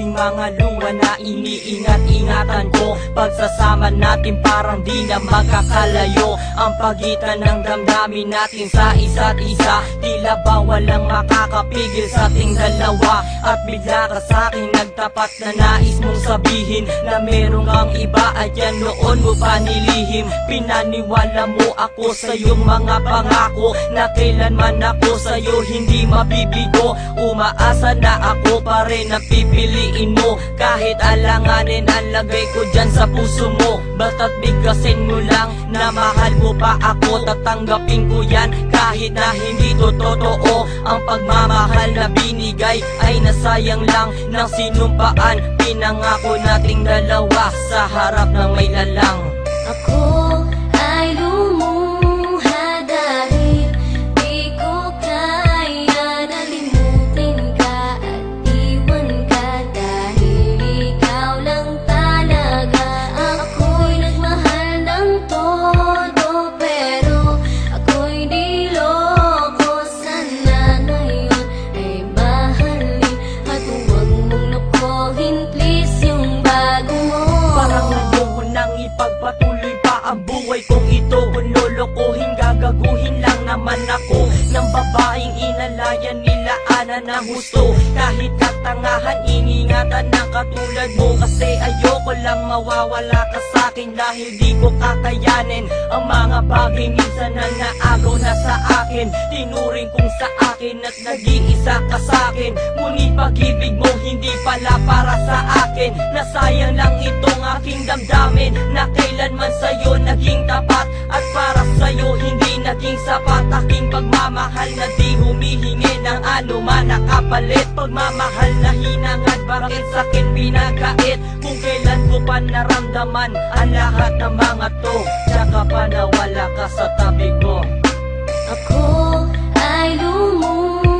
aking mga luha na iniingat-ingatan ko. Pagsasama natin parang di na magkakalayo ang pagitan ng damdamin natin sa isa't isa. Tila ba walang makakapigil sa ating dalawa. At bigla ka sa'kin nagtapat na nais mong sabihin na meron kang iba at yan noon mo pa nilihim. Pinaniwala mo ako sa iyong mga pangako na kailanman ako sa'yo hindi mabibigo. Umaasa na ako pa rin na pipiliin mo kahit alanganin ang lagay ko dyan sa puso mo. Bata't bigkasin mo lang na mahal mo pa ako. Tatanggapin ko yan kahit na hindi to totoo. Ang pagmamahal na binigay ay nasayang lang ng sinumpaan. Pinangako nating dalawa sa harap ng may lalang. Ako ay lumuha dahil di ko kaya nalimutin ka at iwan ka dahil ikaw lang talaga. Ako'y nagmahal ng todo pero ako'y niloko. Sana ngayon ay mahalin at huwag mong lokohin please yung bago mo. Parang ayoko nang ipagpatuloy pa ang buhay kong ito. Kung lolokohin, gagaguhin lang naman ako ng babaeng inalayan nila ana ng gusto. Kahit katangahan, iningatan ng katulad mo. Kasi ayoko lang mawawala ka sa'kin dahil di ko kakayanin ang mga bagay minsan na naagaw na sa akin. Tinuring kong sa akin at nag-iisa ka sa'kin. Ngunit pag-ibig mo hindi pala para sa akin. Nasayang lang itong aking damdamin na kailanman sa'yo naging tapat. At para sa'yo hindi naging sapat aking pagmamahal na di humihingi ng anuman na kapalit. Pagmamahal na hinangad, bakit sa'kin pinagkait? Kung kailan ko pa naramdaman ang lahat ng mga to, tsaka pa nawala ka sa tabi ko. Ako ay lumuha